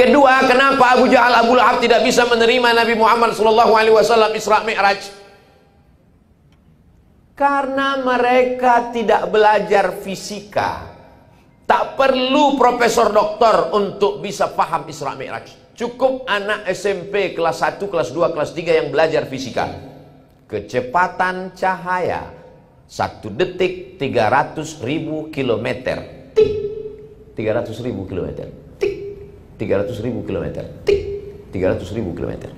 Kedua, kenapa Abu Jahal, Abu Lahab tidak bisa menerima Nabi Muhammad SAW Isra Mi'raj? Karena mereka tidak belajar fisika. Tak perlu profesor doktor untuk bisa paham Isra Mi'raj. Cukup anak SMP kelas 1, kelas 2, kelas 3 yang belajar fisika. Kecepatan cahaya 1 detik 300.000 kilometer. Tik. 300.000 kilometer. Tik. 300.000 kilometer. Tik. 300.000 kilometer.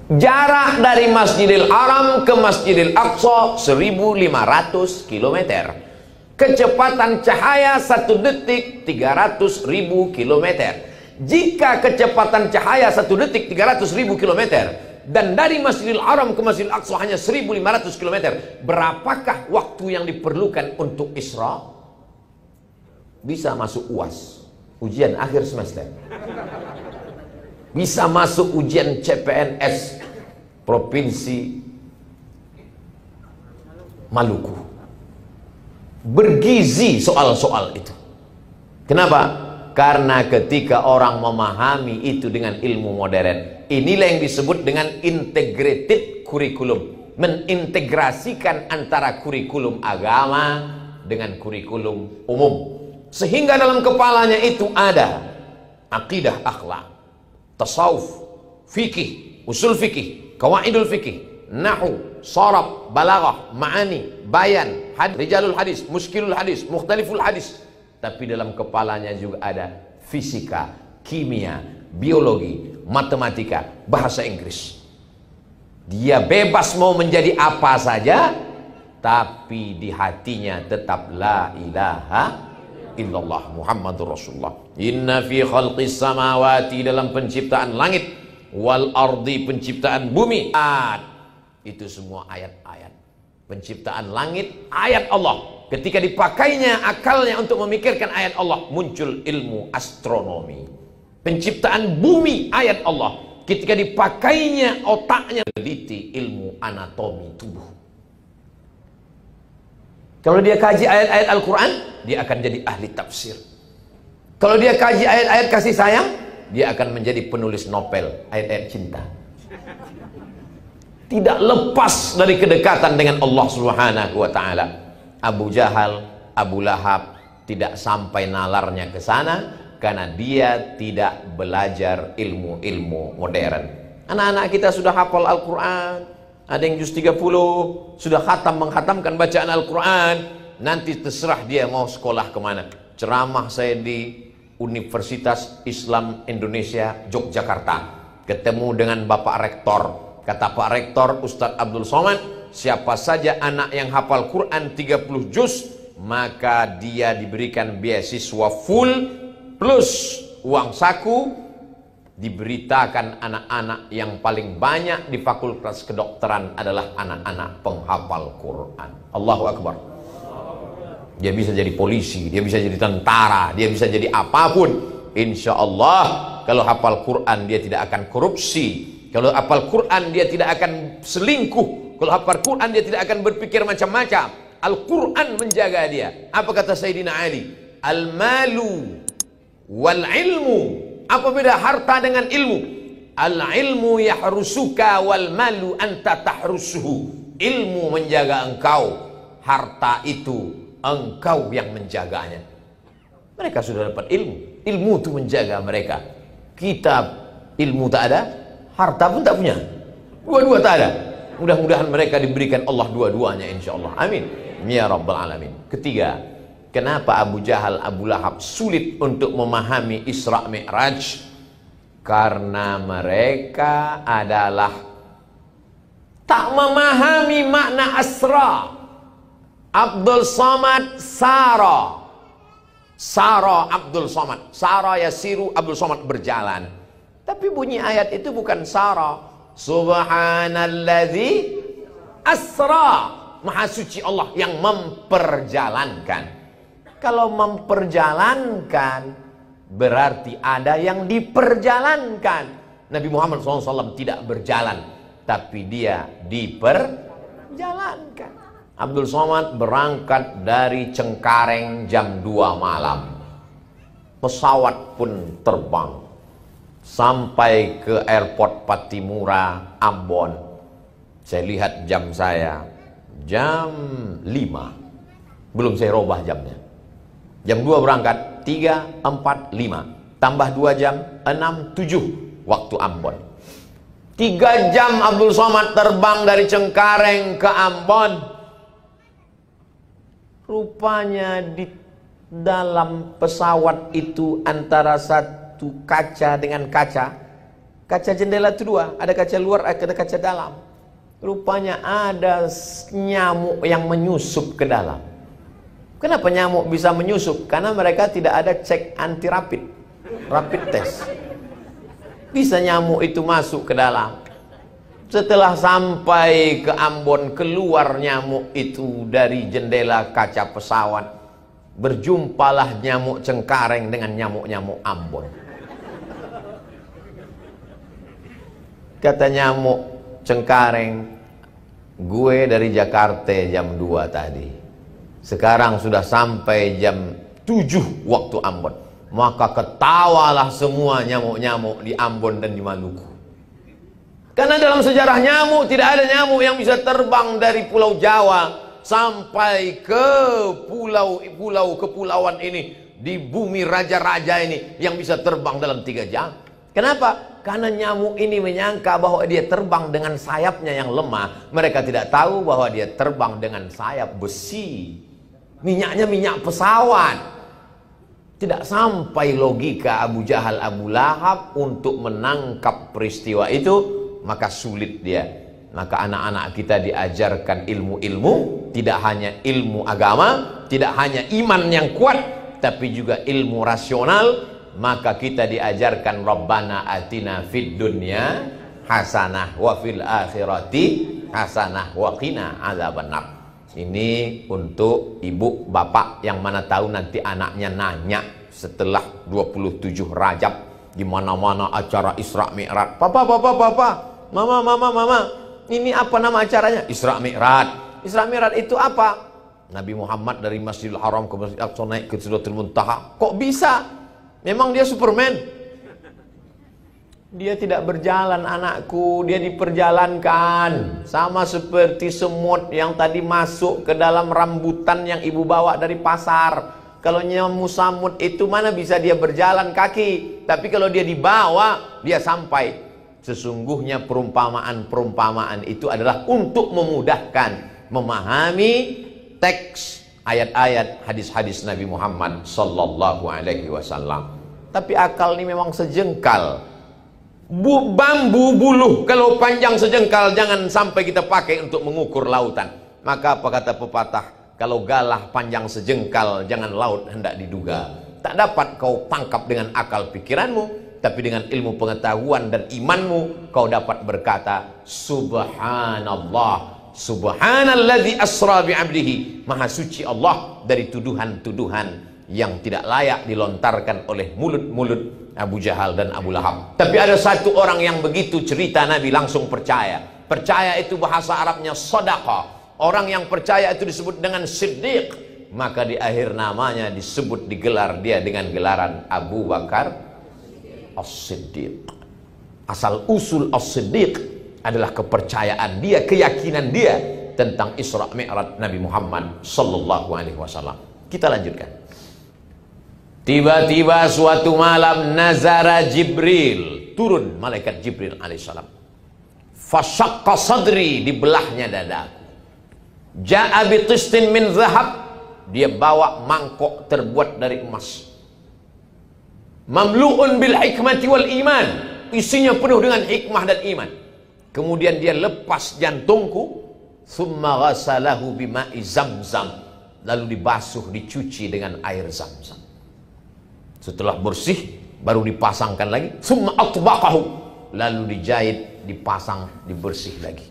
Jarak dari Masjidil Haram ke Masjidil Aqsa 1.500 kilometer. Kecepatan cahaya 1 detik 300.000 kilometer. Jika kecepatan cahaya 1 detik 300.000 kilometer dan dari Masjidil Haram ke Masjidil Aqsa hanya 1.500 kilometer, berapakah waktu yang diperlukan untuk Isra? Bisa masuk UAS, ujian akhir semester. Bisa masuk ujian CPNS Provinsi Maluku. Bergizi soal-soal itu. Kenapa? Karena ketika orang memahami itu dengan ilmu modern, inilah yang disebut dengan integrated curriculum. Mengintegrasikan antara kurikulum agama dengan kurikulum umum. Sehingga dalam kepalanya itu ada akidah akhlak, tasawuf, fikih, usul fikih, kawaidul fikih, nahu, sarab, balaghah, ma'ani, bayan, rijalul hadis, muskilul hadis, mukhtaliful hadis. Tapi dalam kepalanya juga ada fisika, kimia, biologi, matematika, bahasa Inggris. Dia bebas mau menjadi apa saja, tapi di hatinya tetap la ilaha illallah Muhammadur Rasulullah. Inna fi khalqis samawati, dalam penciptaan langit, wal ardi, penciptaan bumi. Itu semua ayat-ayat. Penciptaan langit, ayat Allah. Ketika dipakainya akalnya untuk memikirkan ayat Allah, muncul ilmu astronomi. Penciptaan bumi, ayat Allah. Ketika dipakainya otaknya, teliti ilmu anatomi tubuh. Kalau dia kaji ayat-ayat Al-Quran, dia akan jadi ahli tafsir. Kalau dia kaji ayat-ayat kasih sayang, dia akan menjadi penulis novel ayat-ayat cinta. Tidak lepas dari kedekatan dengan Allah Subhanahu wa ta'ala. Abu Jahal, Abu Lahab tidak sampai nalarnya ke sana karena dia tidak belajar ilmu-ilmu modern. Anak-anak kita sudah hafal Al-Quran, ada yang juz 30, sudah menghatamkan bacaan Al-Quran. Nanti terserah dia mau sekolah kemana. Ceramah saya di Universitas Islam Indonesia Yogyakarta, ketemu dengan Bapak Rektor. Kata Pak Rektor Ustadz Abdul Somad, siapa saja anak yang hafal Quran 30 juz, maka dia diberikan beasiswa full plus uang saku. Diberitakan anak-anak yang paling banyak di fakultas kedokteran adalah anak-anak penghafal Quran. Allahu Akbar. Dia bisa jadi polisi, dia bisa jadi tentara, dia bisa jadi apapun. Insya Allah kalau hafal Quran dia tidak akan korupsi. Kalau hafal Quran dia tidak akan selingkuh. Kalau hafal Quran dia tidak akan berpikir macam-macam. Al-Quran menjaga dia. Apa kata Sayyidina Ali? Al-malu wal ilmu. Apa beda harta dengan ilmu? Al-ilmu yahrusuka wal malu anta tahrusuhu. Ilmu menjaga engkau, harta itu engkau yang menjaganya. Mereka sudah dapat ilmu. Ilmu itu menjaga mereka. Kita ilmu tak ada, harta pun tak punya. Dua-dua tak ada. Mudah-mudahan mereka diberikan Allah dua-duanya insya Allah. Amin. Ya Rabbal Alamin. Ketiga, kenapa Abu Jahal, Abu Lahab sulit untuk memahami Isra Mi'raj? Karena mereka adalah tak memahami makna asra. Abdul Somad Sara. Sara Abdul Somad. Sara yasiru, Abdul Somad berjalan. Tapi bunyi ayat itu bukan Sara. Subhanalladzi asra. Maha suci Allah yang memperjalankan. Kalau memperjalankan berarti ada yang diperjalankan. Nabi Muhammad SAW tidak berjalan, tapi dia diperjalankan. Abdul Somad berangkat dari Cengkareng jam 2 malam. Pesawat pun terbang. sampai ke airport Patimura, Ambon. Saya lihat jam saya, jam 5. Belum saya robah jamnya. Jam 2 berangkat, 3, 4, 5. Tambah 2 jam, 6, 7 waktu Ambon. 3 jam Abdul Somad terbang dari Cengkareng ke Ambon. Rupanya di dalam pesawat itu antara satu kaca dengan kaca jendela itu 2, ada kaca luar, ada kaca dalam. Rupanya ada nyamuk yang menyusup ke dalam. Kenapa nyamuk bisa menyusup? Karena mereka tidak ada cek anti rapid test. Bisa nyamuk itu masuk ke dalam. Setelah sampai ke Ambon, keluar nyamuk itu dari jendela kaca pesawat. Berjumpalah nyamuk Cengkareng dengan nyamuk-nyamuk Ambon. Kata nyamuk Cengkareng, gue dari Jakarta jam 2 tadi. Sekarang sudah sampai jam 7 waktu Ambon. Maka ketawalah semua nyamuk-nyamuk di Ambon dan di Maluku. Karena dalam sejarah nyamuk, tidak ada nyamuk yang bisa terbang dari Pulau Jawa sampai ke kepulauan ini, di bumi raja-raja ini, yang bisa terbang dalam 3 jam. Kenapa? Karena nyamuk ini menyangka bahwa dia terbang dengan sayapnya yang lemah. Mereka tidak tahu bahwa dia terbang dengan sayap besi. Minyaknya minyak pesawat. Tidak sampai logika Abu Jahal, Abu Lahab untuk menangkap peristiwa itu, maka sulit dia. Maka anak-anak kita diajarkan ilmu-ilmu, tidak hanya ilmu agama, tidak hanya iman yang kuat, tapi juga ilmu rasional. Maka kita diajarkan Rabbana atina fid dunya hasanah wa fil akhirati hasanah wa qina adzabannar. Ini untuk ibu bapak yang mana tahu nanti anaknya nanya setelah 27 Rajab, di mana-mana acara Isra Mi'raj. Papa, mama, ini apa nama acaranya? Isra Mi'raj. Isra Mi'raj itu apa? Nabi Muhammad dari Masjidil Haram ke Masjidil Aqsa naik ke Sidratul Muntaha. Kok bisa? Memang dia Superman? Dia tidak berjalan, anakku, dia diperjalankan. Sama seperti semut yang tadi masuk ke dalam rambutan yang ibu bawa dari pasar. Kalau nyamuk samut itu mana bisa dia berjalan kaki, tapi kalau dia dibawa, dia sampai. Sesungguhnya perumpamaan-perumpamaan itu adalah untuk memudahkan memahami teks ayat-ayat hadis-hadis Nabi Muhammad sallallahu alaihi wasallam. Tapi akal ini memang sejengkal. Bambu buluh kalau panjang sejengkal jangan sampai kita pakai untuk mengukur lautan. Maka apa kata pepatah, kalau galah panjang sejengkal jangan laut hendak diduga. Tak dapat kau tangkap dengan akal pikiranmu, tapi dengan ilmu pengetahuan dan imanmu kau dapat berkata subhanallah, subhanalladzi asra bi'abdihi. Maha suci Allah dari tuduhan-tuduhan yang tidak layak dilontarkan oleh mulut-mulut Abu Jahal dan Abu Lahab. Tapi ada satu orang yang begitu cerita Nabi langsung percaya. Percaya itu bahasa Arabnya shadaqah. Orang yang percaya itu disebut dengan siddiq. Maka di akhir namanya disebut, digelar dia dengan gelaran Abu Bakar As-Siddiq. Asal usul As-Siddiq adalah kepercayaan dia, keyakinan dia tentang Isra Mi'raj Nabi Muhammad sallallahu alaihi wasallam. Kita lanjutkan. Tiba-tiba suatu malam nazara Jibril, turun malaikat Jibril alaihissalam. Fasyaqqa sadri, dibelahnya dadaku. Ja'a bitistin min zahab, dia bawa mangkok terbuat dari emas. Mamlu'un bil hikmati wal iman, isinya penuh dengan hikmah dan iman. Kemudian dia lepas jantungku, thumma ghasalahu bima'i zamzam, lalu dibasuh, dicuci dengan air zamzam. Setelah bersih baru dipasangkan lagi, summa atbaqahu, lalu dijahit, dipasang, dibersih lagi.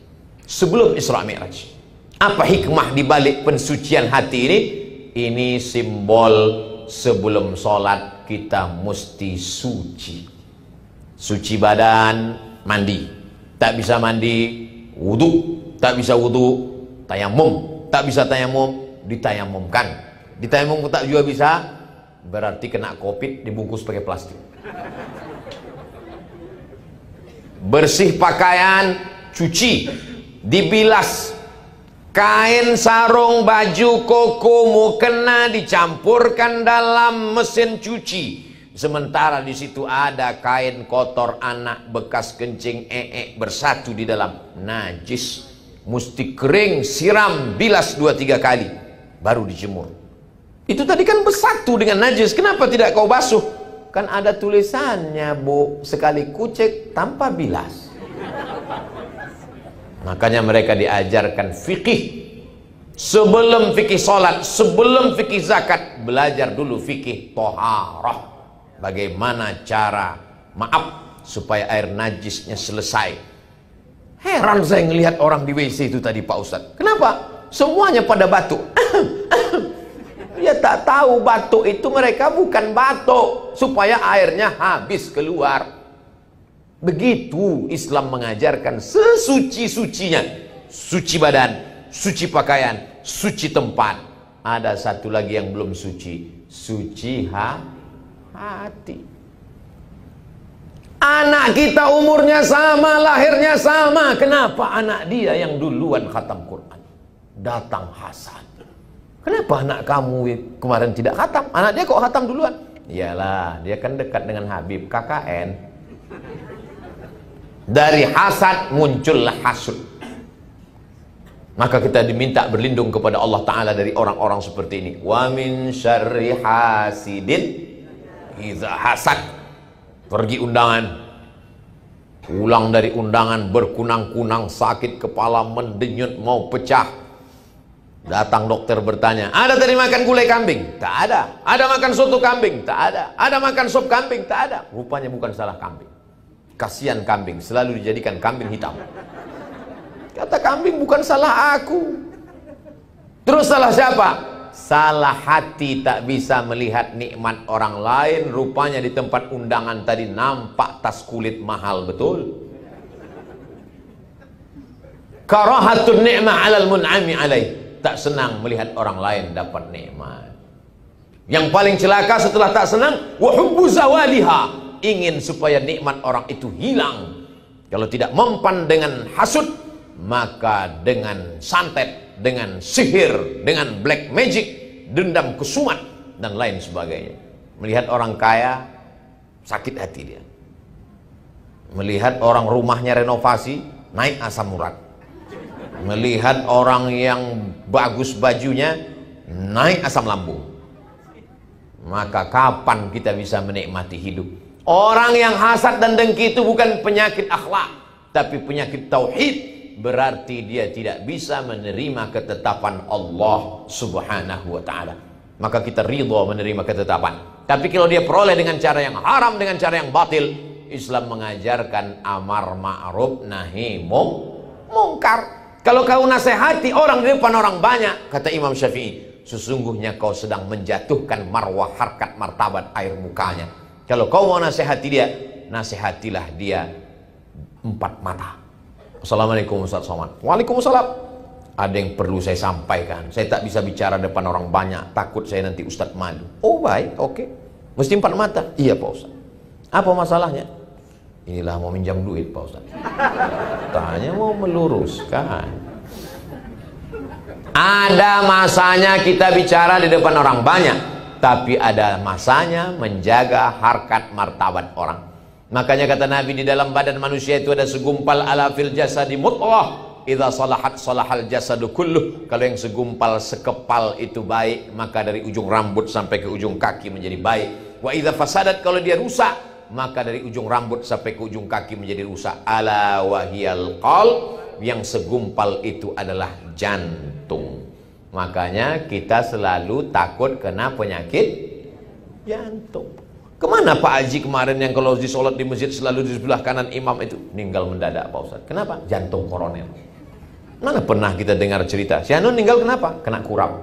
Sebelum Isra Mi'raj. Apa hikmah di balik pensucian hati ini? Ini simbol sebelum sholat kita mesti suci. Suci badan, mandi. Tak bisa mandi, wudu. Tak bisa wudu, tayamum. Tak bisa tayamum, ditayamumkan. Ditayamum tak juga bisa, berarti kena COVID, dibungkus pakai plastik. bersih pakaian, cuci, dibilas. Kain, sarung, baju, koko, mukena dicampurkan dalam mesin cuci. Sementara di situ ada kain kotor anak, bekas kencing, bersatu di dalam. Najis. Mesti kering, siram, bilas 2-3 kali. Baru dijemur. Itu tadi kan bersatu dengan najis. Kenapa tidak kau basuh? Kan ada tulisannya, Bu. Sekali kucek tanpa bilas. Makanya mereka diajarkan fikih. Sebelum fikih sholat, sebelum fikih zakat, belajar dulu fikih toharah. Bagaimana cara, maaf, supaya air najisnya selesai. Heran saya ngelihat orang di WC itu tadi, Pak Ustadz. Kenapa? Semuanya pada batuk. Dia tak tahu batuk itu mereka bukan batuk, supaya airnya habis keluar. Begitu Islam mengajarkan sesuci-sucinya. Suci badan, suci pakaian, suci tempat. Ada satu lagi yang belum suci. Suci hati. Anak kita umurnya sama, lahirnya sama. Kenapa anak dia yang duluan khatam Quran? Datang hasad. Kenapa anak kamu kemarin tidak khatam? Anak dia kok khatam duluan? Iyalah, dia kan dekat dengan Habib, KKN. Dari hasad muncullah hasud. Maka kita diminta berlindung kepada Allah Ta'ala dari orang-orang seperti ini. Wa min syarri hasidin idza hasad. Pergi undangan, pulang dari undangan berkunang-kunang, sakit kepala, mendenyut, mau pecah. Datang dokter bertanya, ada tadi makan gulai kambing? Tak ada. Ada makan soto kambing? Tak ada. Ada makan sop kambing? Tak ada. Rupanya bukan salah kambing. Kasihan kambing, selalu dijadikan kambing hitam. Kata kambing, bukan salah aku. Terus salah siapa? Salah hati, tak bisa melihat nikmat orang lain. Rupanya di tempat undangan tadi nampak tas kulit mahal betul. Karahatun ni'mah 'alal mun'ami 'alaih. Tak senang melihat orang lain dapat nikmat. Yang paling celaka setelah tak senang, wa hubbu zawaliha. Ingin supaya nikmat orang itu hilang. Kalau tidak mempan dengan hasud, maka dengan santet, dengan sihir, dengan black magic, dendam kesumat, dan lain sebagainya. Melihat orang kaya, sakit hati dia. Melihat orang rumahnya renovasi, naik asam urat. Melihat orang yang bagus bajunya, naik asam lambung. Maka kapan kita bisa menikmati hidup? Orang yang hasad dan dengki itu bukan penyakit akhlak, tapi penyakit tauhid. Berarti dia tidak bisa menerima ketetapan Allah Subhanahu wa ta'ala. Maka kita ridha menerima ketetapan. Tapi kalau dia peroleh dengan cara yang haram, dengan cara yang batil, Islam mengajarkan amar ma'ruf nahi mungkar. Kalau kau nasihati orang di depan orang banyak, kata Imam Syafi'i, sesungguhnya kau sedang menjatuhkan marwah, harkat, martabat air mukanya. Kalau kau mau nasihati dia, nasihatilah dia 4 mata. Assalamualaikum Ustaz Somad. Waalaikumsalam. Ada yang perlu saya sampaikan. Saya tak bisa bicara depan orang banyak, takut saya nanti Ustaz malu. Oh baik, oke. Mesti 4 mata? Iya Pak Ustaz. Apa masalahnya? Inilah mau minjam duit Pak Ustaz. Tanya mau meluruskan. Ada masanya kita bicara di depan orang banyak, tapi ada masanya menjaga harkat martabat orang. Makanya kata Nabi, di dalam badan manusia itu ada segumpal ala fil jasadi mudghah, idza salahat salahal jasadu kulluh. Kalau yang segumpal sekepal itu baik, maka dari ujung rambut sampai ke ujung kaki menjadi baik. Wa idza fasadat, kalau dia rusak, maka dari ujung rambut sampai ke ujung kaki menjadi rusak. Ala wahiyal qalb, yang segumpal itu adalah jantung. Makanya kita selalu takut kena penyakit jantung. Kemana Pak Haji kemarin yang kalau di sholat di masjid selalu di sebelah kanan imam itu? Meninggal mendadak Pak Ustaz. Kenapa? Jantung koroner. Mana pernah kita dengar cerita si anu meninggal kenapa? Kena kurap.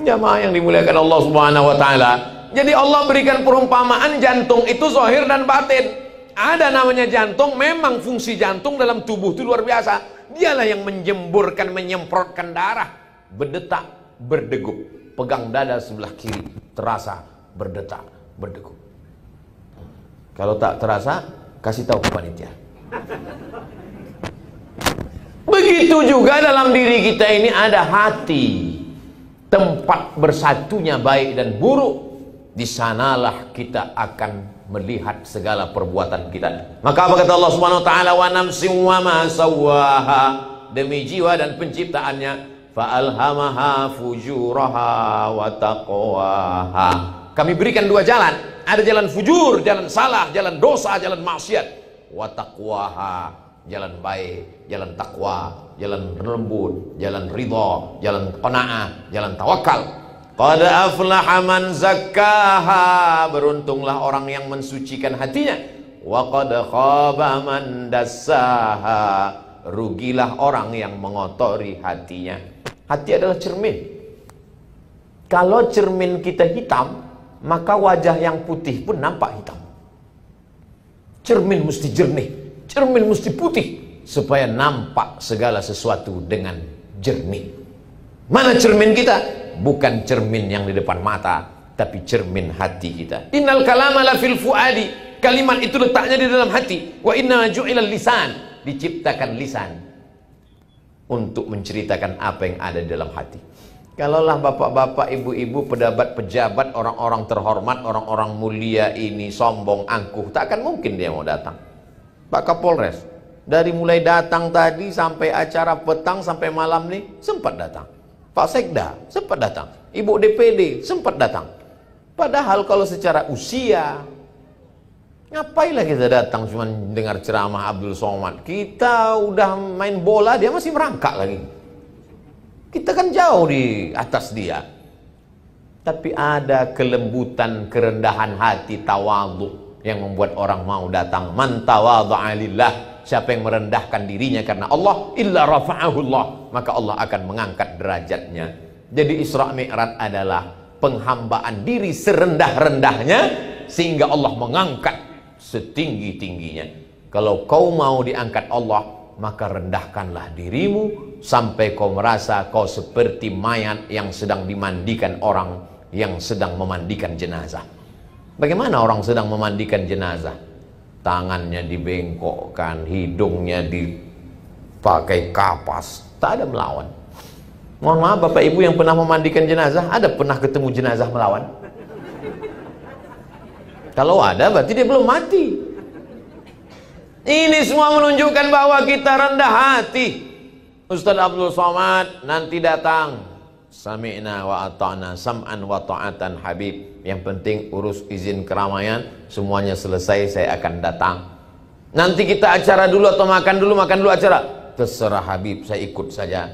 Jamaah yang dimuliakan Allah Subhanahu wa ta'ala. Jadi Allah berikan perumpamaan jantung itu zahir dan batin. Ada namanya jantung, memang fungsi jantung dalam tubuh itu luar biasa. Dialah yang menjemburkan, menyemprotkan darah, berdetak, berdegup. Pegang dada sebelah kiri, terasa berdetak, berdegup. Kalau tak terasa, kasih tahu ke panitia. Begitu juga dalam diri kita ini ada hati, tempat bersatunya baik dan buruk. Di sanalah kita akan melihat segala perbuatan kita. Maka apa kata Allah Subhanahu wa taala, wa nafsin wa ma sawwaha, demi jiwa dan penciptaannya, fa alhamaha fujuraha wa taqwaha. Kami berikan dua jalan, ada jalan fujur, jalan salah, jalan dosa, jalan maksiat. Wa taqwaha, jalan baik, jalan takwa, jalan lembut, jalan ridha, jalan qanaah, jalan tawakal. Qad aflaha man zakkaha, beruntunglah orang yang mensucikan hatinya. Wa qad khaba man dassaha, rugilah orang yang mengotori hatinya. Hati adalah cermin. Kalau cermin kita hitam, maka wajah yang putih pun nampak hitam. Cermin mesti jernih, cermin mesti putih, supaya nampak segala sesuatu dengan jernih. Mana cermin kita? Bukan cermin yang di depan mata, tapi cermin hati kita. Innal kalama la fil fuadi, kalimat itu letaknya di dalam hati. Wa inna ju'ilal lisan, diciptakan lisan untuk menceritakan apa yang ada di dalam hati. Kalaulah bapak-bapak, ibu-ibu, pejabat, pejabat, orang-orang terhormat, orang-orang mulia ini sombong, angkuh, tak akan mungkin dia mau datang. Pak Kapolres, dari mulai datang tadi sampai acara petang sampai malam nih sempat datang. Pak Sekda sempat datang, Ibu DPD sempat datang. Padahal kalau secara usia, ngapailah kita datang cuma dengar ceramah Abdul Somad? Kita udah main bola, dia masih merangkak lagi. Kita kan jauh di atas dia. Tapi ada kelembutan, kerendahan hati, tawadhu yang membuat orang mau datang. Man tawadha'a lillah, siapa yang merendahkan dirinya karena Allah, illa rafa'ahullah, maka Allah akan mengangkat derajatnya. Jadi Isra Mi'raj adalah penghambaan diri serendah-rendahnya sehingga Allah mengangkat setinggi-tingginya. Kalau kau mau diangkat Allah, maka rendahkanlah dirimu sampai kau merasa kau seperti mayat yang sedang dimandikan orang yang sedang memandikan jenazah. Bagaimana orang sedang memandikan jenazah? Tangannya dibengkokkan, hidungnya dipakai kapas, tak ada melawan. Mohon maaf Bapak Ibu yang pernah memandikan jenazah, ada pernah ketemu jenazah melawan? Kalau ada berarti dia belum mati. Ini semua menunjukkan bahwa kita rendah hati. Ustaz Abdul Somad nanti datang, sami'na wa ata'na, sam'an wa ta'atan Habib. Yang penting urus izin keramaian, semuanya selesai saya akan datang. Nanti kita acara dulu atau makan dulu acara. Terserah Habib, saya ikut saja.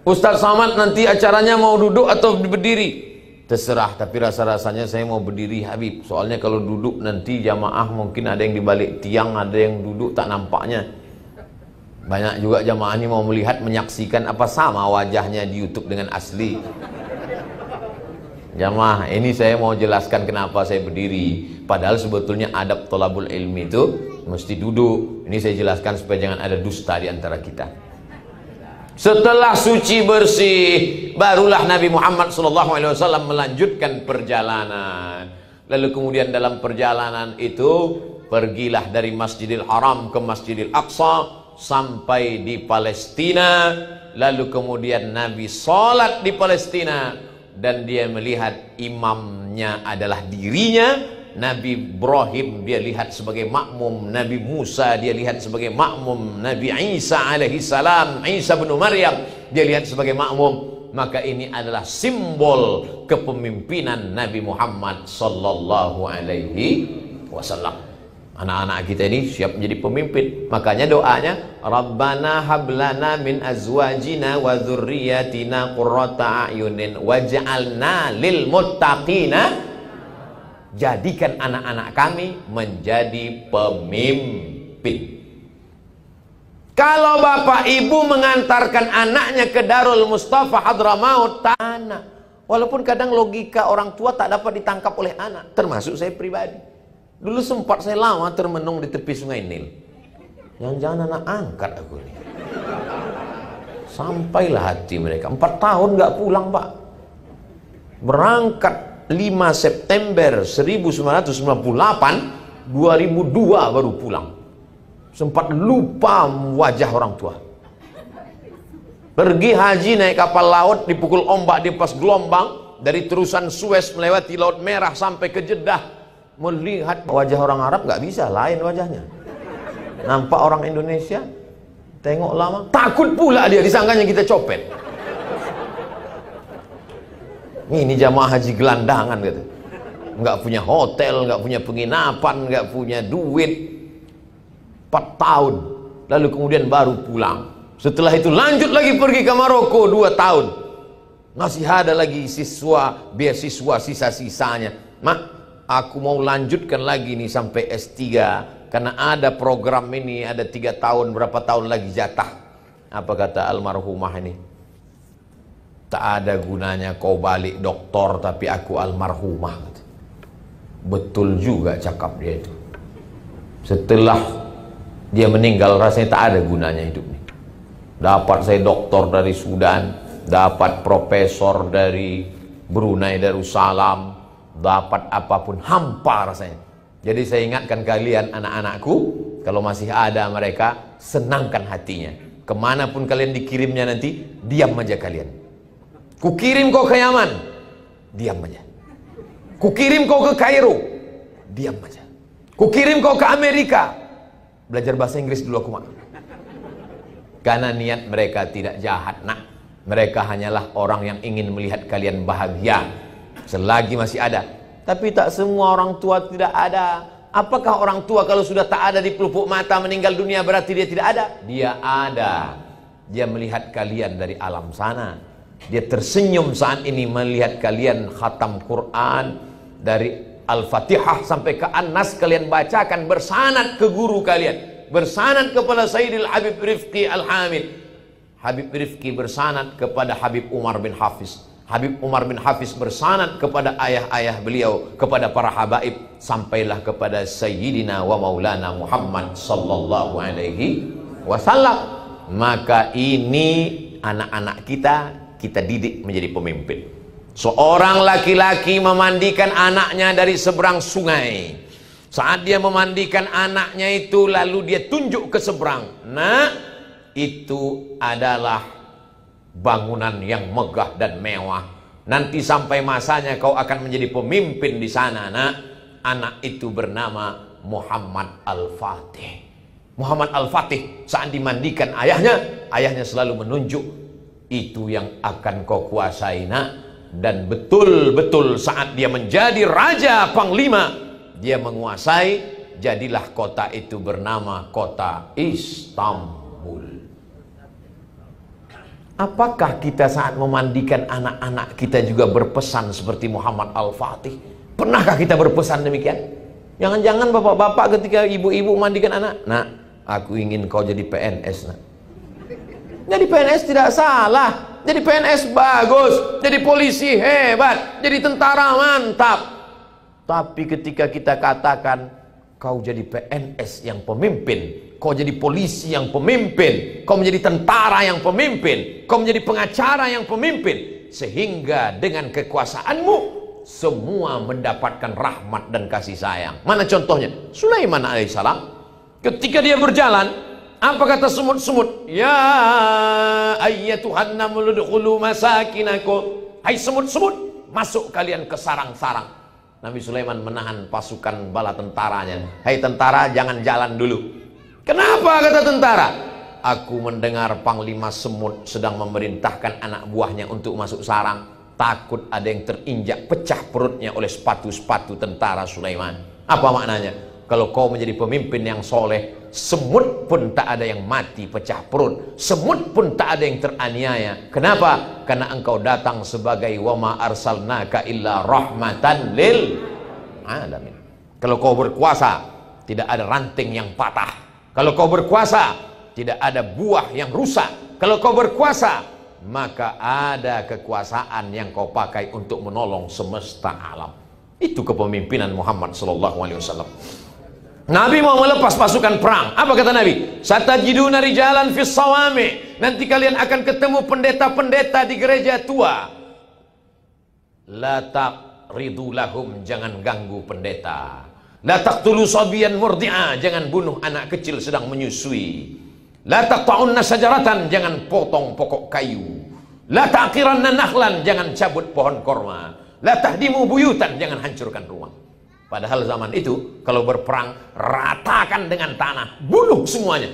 Ustaz Somad nanti acaranya mau duduk atau berdiri? Terserah, tapi rasa-rasanya saya mau berdiri Habib. Soalnya kalau duduk nanti jamaah mungkin ada yang dibalik tiang, ada yang duduk tak nampaknya. Banyak juga jamaah ini mau melihat, menyaksikan apa sama wajahnya di YouTube dengan asli. Jamaah, ini saya mau jelaskan kenapa saya berdiri. Padahal sebetulnya adab thalabul ilmi itu mesti duduk. Ini saya jelaskan supaya jangan ada dusta di antara kita. Setelah suci bersih, barulah Nabi Muhammad SAW melanjutkan perjalanan. Lalu kemudian dalam perjalanan itu, pergilah dari Masjidil Haram ke Masjidil Aqsa sampai di Palestina. Lalu kemudian Nabi sholat di Palestina dan dia melihat imamnya adalah dirinya. Nabi Ibrahim dia lihat sebagai makmum, Nabi Musa dia lihat sebagai makmum, Nabi Isa alaihi salam, Isa bin Maryam dia lihat sebagai makmum. Maka ini adalah simbol kepemimpinan Nabi Muhammad sallallahu alaihi wasallam. Anak-anak kita ini siap menjadi pemimpin. Makanya doanya, Rabbana hablana min azwajina wa dzurriyyatina qurrata a'yunin waj'alna lil muttaqina, jadikan anak-anak kami menjadi pemimpin. Kalau bapak ibu mengantarkan anaknya ke Darul Mustafa Hadramaut, anak, walaupun kadang logika orang tua tak dapat ditangkap oleh anak, termasuk saya pribadi. Dulu sempat saya lama termenung di tepi sungai Nil. Jangan-jangan anak angkat aku ini. Sampailah hati mereka, 4 tahun nggak pulang Pak. Berangkat 5 September 1998 2002 baru pulang. Sempat lupa wajah orang tua. Pergi haji naik kapal laut, dipukul ombak di pas gelombang, dari terusan Suez melewati Laut Merah sampai ke Jeddah. Melihat wajah orang Arab nggak bisa, lain wajahnya. Nampak orang Indonesia, tengok lama, takut pula dia, disangkanya kita copet. Ini jamaah haji gelandangan gitu. Nggak punya hotel, nggak punya penginapan, nggak punya duit. 4 tahun, lalu kemudian baru pulang. Setelah itu lanjut lagi pergi ke Maroko 2 tahun. Masih ada lagi beasiswa sisa-sisanya. Mak, aku mau lanjutkan lagi nih sampai S3. Karena ada program ini, ada 3 tahun, berapa tahun lagi jatah. Apa kata almarhumah ini? Tak ada gunanya kau balik doktor tapi aku almarhumah. Betul juga cakap dia itu. Setelah dia meninggal rasanya tak ada gunanya hidup ini. Dapat saya doktor dari Sudan, dapat profesor dari Brunei Darussalam, dapat apapun hampa rasanya. Jadi saya ingatkan kalian anak-anakku, kalau masih ada mereka, senangkan hatinya. Kemanapun kalian dikirimnya nanti, diam aja kalian. Kukirim kau ke Yaman, diam aja. Kukirim kau ke Kairo, diam aja. Kukirim kau ke Amerika, belajar bahasa Inggris dulu aku mak. Karena niat mereka tidak jahat nak. Mereka hanyalah orang yang ingin melihat kalian bahagia selagi masih ada. Tapi tak semua orang tua tidak ada. Apakah orang tua kalau sudah tak ada di pelupuk mata meninggal dunia berarti dia tidak ada? Dia ada. Dia melihat kalian dari alam sana. Dia tersenyum saat ini melihat kalian khatam Quran dari Al-Fatihah sampai ke An-Nas kalian bacakan bersanad ke guru kalian. Bersanad kepada Sayyidil Habib Rifqi Al-Hamid. Habib Rifqi bersanad kepada Habib Umar bin Hafiz. Habib Umar bin Hafiz bersanad kepada ayah-ayah beliau, kepada para habaib, sampailah kepada Sayyidina wa Maulana Muhammad sallallahu alaihi wasallam. Maka ini anak-anak kita didik menjadi pemimpin. Seorang laki-laki memandikan anaknya dari seberang sungai. Saat dia memandikan anaknya itu, lalu dia tunjuk ke seberang. Nah, itu adalah bangunan yang megah dan mewah. Nanti sampai masanya kau akan menjadi pemimpin di sana. Nah, anak itu bernama Muhammad Al-Fatih. Muhammad Al-Fatih saat dimandikan ayahnya selalu menunjuk, itu yang akan kau kuasai nak. Dan betul-betul saat dia menjadi raja panglima, dia menguasai, jadilah kota itu bernama kota Istanbul. Apakah kita saat memandikan anak-anak kita juga berpesan seperti Muhammad Al-Fatih? Pernahkah kita berpesan demikian? Jangan-jangan bapak-bapak ketika ibu-ibu mandikan anak, nak, aku ingin kau jadi PNS nak. Jadi PNS tidak salah, jadi PNS bagus, jadi polisi hebat, jadi tentara mantap. Tapi ketika kita katakan kau jadi PNS yang pemimpin, kau jadi polisi yang pemimpin, kau menjadi tentara yang pemimpin, kau menjadi pengacara yang pemimpin, sehingga dengan kekuasaanmu semua mendapatkan rahmat dan kasih sayang. Mana contohnya? Sulaiman alaihissalam ketika dia berjalan, apa kata semut-semut? Ya ayyatuhan namlu udkhulu masakinakum. Hai semut-semut, masuk kalian ke sarang-sarang. Nabi Sulaiman menahan pasukan bala tentaranya. Hai tentara, jangan jalan dulu. Kenapa kata tentara? Aku mendengar Panglima Semut sedang memerintahkan anak buahnya untuk masuk sarang. Takut ada yang terinjak pecah perutnya oleh sepatu-sepatu tentara Sulaiman. Apa maknanya? Kalau kau menjadi pemimpin yang soleh, semut pun tak ada yang mati pecah perut, semut pun tak ada yang teraniaya. Kenapa? Karena engkau datang sebagai wama arsalnaka illa rahmatan lil alamin. Kalau kau berkuasa, tidak ada ranting yang patah. Kalau kau berkuasa, tidak ada buah yang rusak. Kalau kau berkuasa, maka ada kekuasaan yang kau pakai untuk menolong semesta alam. Itu kepemimpinan Muhammad SAW. Nabi mau melepas pasukan perang. Apa kata Nabi? Satajiduna rijalan fis sawami. Nanti kalian akan ketemu pendeta-pendeta di gereja tua. La taqridu lahum, jangan ganggu pendeta. La taqtulu sabiyan murdi'a, jangan bunuh anak kecil sedang menyusui. La taqta'unna sajaratan, jangan potong pokok kayu. La taqiranna nakhlan, jangan cabut pohon korma. La tahdimu buyutan, jangan hancurkan rumah. Padahal zaman itu kalau berperang ratakan dengan tanah, bunuh semuanya.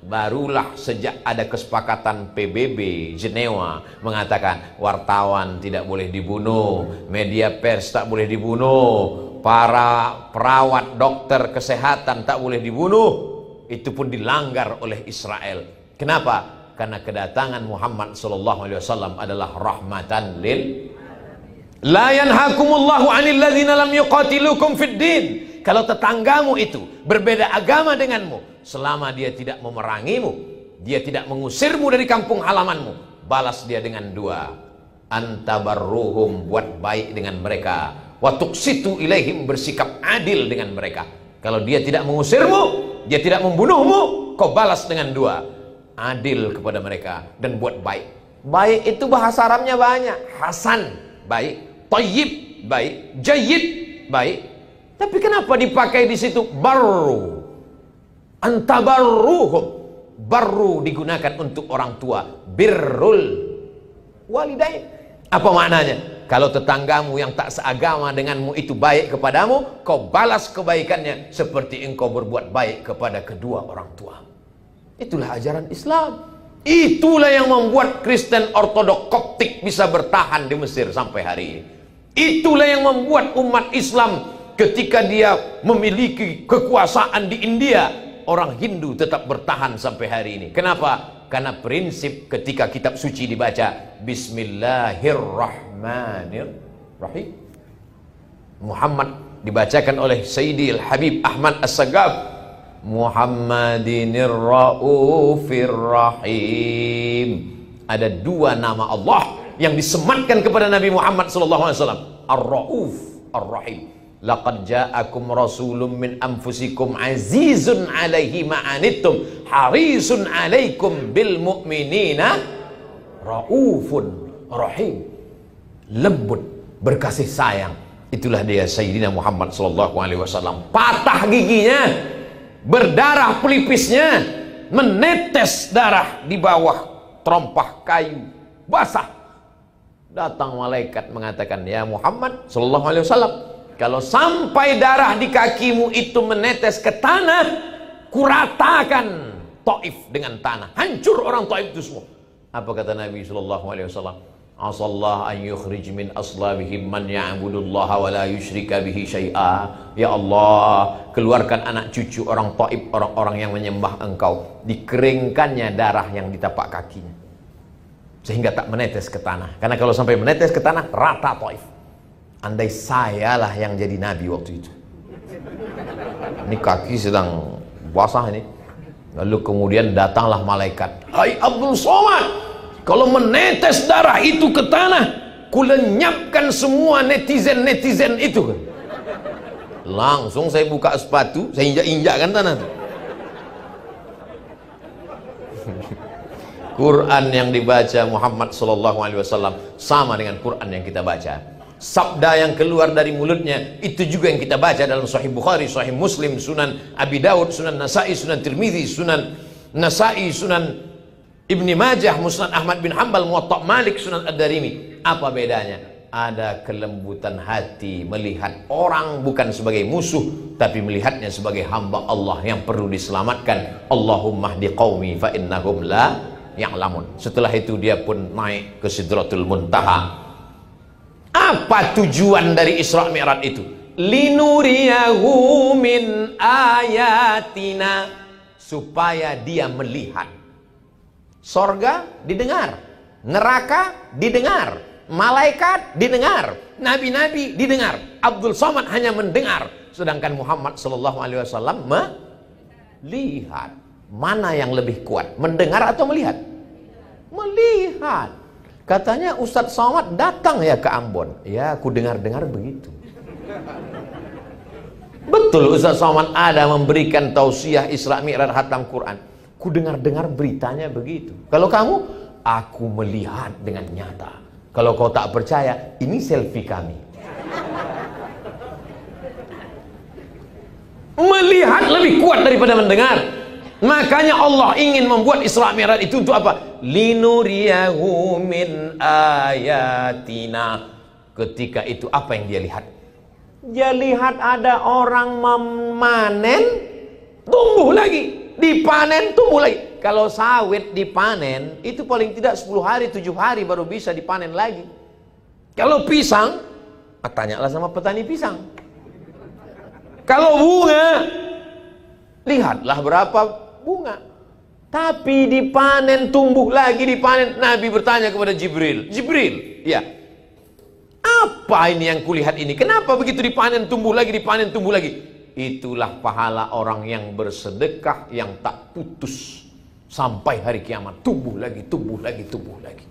Barulah sejak ada kesepakatan PBB Jenewa mengatakan wartawan tidak boleh dibunuh, media pers tak boleh dibunuh, para perawat, dokter kesehatan tak boleh dibunuh. Itu pun dilanggar oleh Israel. Kenapa? Karena kedatangan Muhammad SAW adalah rahmatan lil. La yanhakumullahu 'anil ladzina lam yuqatilukum fid din. Kalau tetanggamu itu berbeda agama denganmu, selama dia tidak memerangimu, dia tidak mengusirmu dari kampung halamanmu, balas dia dengan dua. Antabarruhum, buat baik dengan mereka. Wa tuqsitu ilaihim, bersikap adil dengan mereka. Kalau dia tidak mengusirmu, dia tidak membunuhmu, kau balas dengan dua. Adil kepada mereka dan buat baik. Baik itu bahasa Arabnya banyak. Hasan, baik. Thayyib, baik. Jayyid, baik. Tapi kenapa dipakai di situ barru? Antabarruhum, barru digunakan untuk orang tua. Birrul walidain. Apa maknanya? Kalau tetanggamu yang tak seagama denganmu itu baik kepadamu, kau balas kebaikannya seperti engkau berbuat baik kepada kedua orang tua. Itulah ajaran Islam. Itulah yang membuat Kristen Ortodok Koptik bisa bertahan di Mesir sampai hari ini. Itulah yang membuat umat Islam ketika dia memiliki kekuasaan di India, orang Hindu tetap bertahan sampai hari ini. Kenapa? Karena prinsip ketika kitab suci dibaca Bismillahirrahmanirrahim, Muhammad dibacakan oleh Sayyidi Al-Habib Ahmad As-Sagab, Muhammadinir Raufir Rahim. Ada dua nama Allah yang disematkan kepada Nabi Muhammad SAW, Ar-Rauf, Ar-Rahim. Laqad ja'akum rasulun min anfusikum azizun alaihi ma'anittum harisun alaikum bil mu'minina raufun rahim. Lembut, berkasih sayang. Itulah dia Sayyidina Muhammad SAW. Patah giginya, berdarah pelipisnya, menetes darah di bawah terompah kayu basah. Datang malaikat mengatakan, ya Muhammad SAW, kalau sampai darah di kakimu itu menetes ke tanah, kuratakan Taif dengan tanah, hancur orang Taif itu semua. Apa kata Nabi SAW? Asallah an yukhrij min aslabihim man ya'budullaha wa la yusyrika bihi syai'a. Ya Allah, keluarkan anak cucu orang Taif, orang-orang yang menyembah engkau, dikeringkannya darah yang di tapak kakinya sehingga tak menetes ke tanah. Karena kalau sampai menetes ke tanah, rata Taif. Andai sayalah yang jadi nabi waktu itu. Ini kaki sedang basah ini. Lalu kemudian datanglah malaikat. Hai Abdul Somad, kalau menetes darah itu ke tanah, kulenyapkan semua netizen-netizen itu. Langsung saya buka sepatu, saya injak-injakkan tanah itu. Quran yang dibaca Muhammad SAW sama dengan Quran yang kita baca. Sabda yang keluar dari mulutnya itu juga yang kita baca dalam Sahih Bukhari, Sahih Muslim, Sunan Abi Daud, Sunan Nasai, Sunan Tirmidzi, Sunan Nasai, Sunan Ibni Majah, Musnad Ahmad bin Hanbal, Muwatta Malik, Sunan Ad-Darimi. Apa bedanya? Ada kelembutan hati melihat orang bukan sebagai musuh, tapi melihatnya sebagai hamba Allah yang perlu diselamatkan. Allahumma hdi qaumi fa innahum la ya'lamun. Setelah itu dia pun naik ke Sidratul Muntaha. Apa tujuan dari Isra Mi'raj itu? Linuriyahu min ayatina, supaya dia melihat. Sorga didengar, neraka didengar, malaikat didengar, nabi-nabi didengar. Abdul Somad hanya mendengar, sedangkan Muhammad SAW melihat. Mana yang lebih kuat, mendengar atau melihat? Melihat. Katanya Ustadz Somad datang ya ke Ambon. Ya, aku dengar-dengar begitu. Betul, Ustadz Somad ada memberikan tausiah Isra Mi'raj Khatam Quran. Ku dengar-dengar beritanya begitu. Kalau kamu, aku melihat dengan nyata. Kalau kau tak percaya, ini selfie kami. Melihat lebih kuat daripada mendengar. Makanya Allah ingin membuat Isra Mi'raj itu untuk apa? Linuriyahu min ayatina. Ketika itu apa yang dia lihat? Dia lihat ada orang memanen, tumbuh lagi, dipanen, tumbuh lagi. Kalau sawit dipanen, itu paling tidak 10 hari, 7 hari baru bisa dipanen lagi. Kalau pisang, tanyalah sama petani pisang. Kalau bunga, lihatlah berapa bunga. Tapi dipanen, tumbuh lagi, dipanen. Nabi bertanya kepada Jibril, Jibril, ya, apa ini yang kulihat ini? Kenapa begitu dipanen, tumbuh lagi, dipanen, tumbuh lagi? Itulah pahala orang yang bersedekah yang tak putus sampai hari kiamat. Tumbuh lagi, tumbuh lagi, tumbuh lagi.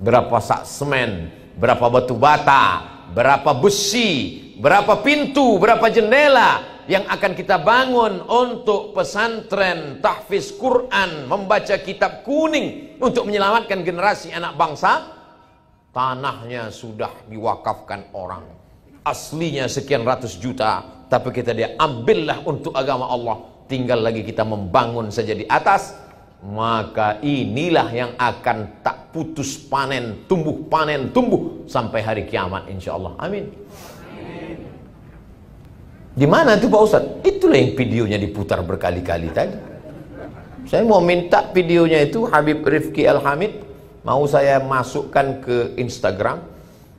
Berapa sak semen, berapa batu bata, berapa besi, berapa pintu, berapa jendela yang akan kita bangun untuk pesantren, tahfiz Quran, membaca kitab kuning untuk menyelamatkan generasi anak bangsa. Tanahnya sudah diwakafkan orang, aslinya sekian ratus juta, tapi kita dia ambillah untuk agama Allah. Tinggal lagi kita membangun saja di atas. Maka inilah yang akan tak putus panen, tumbuh sampai hari kiamat insyaallah. Amin. Di mana itu Pak Ustadz? Itulah yang videonya diputar berkali-kali tadi. Saya mau minta videonya itu, Habib Rifki Al-Hamid, mau saya masukkan ke Instagram.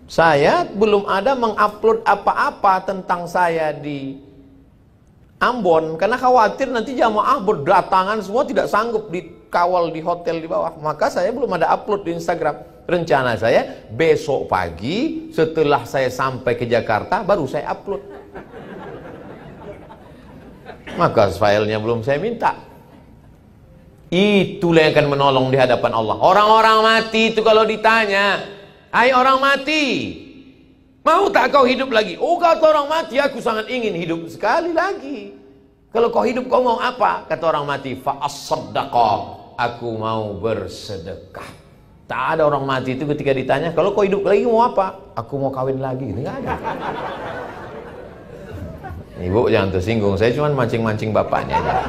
Saya belum ada mengupload apa-apa tentang saya di Ambon, karena khawatir nanti jamaah berdatangan semua tidak sanggup dikawal di hotel di bawah. Maka saya belum ada upload di Instagram. Rencana saya besok pagi setelah saya sampai ke Jakarta baru saya upload. Maka filenya belum saya minta. Itulah yang akan menolong di hadapan Allah. Orang-orang mati itu kalau ditanya, hai orang mati, mau tak kau hidup lagi? Oh, kata orang mati, aku sangat ingin hidup sekali lagi. Kalau kau hidup, kau mau apa? Kata orang mati, fa'as-saddaqa, aku mau bersedekah. Tak ada orang mati itu ketika ditanya, kalau kau hidup lagi mau apa? Aku mau kawin lagi. Gitu, nggak ada. Ibu jangan tersinggung, saya cuma mancing-mancing bapaknya aja.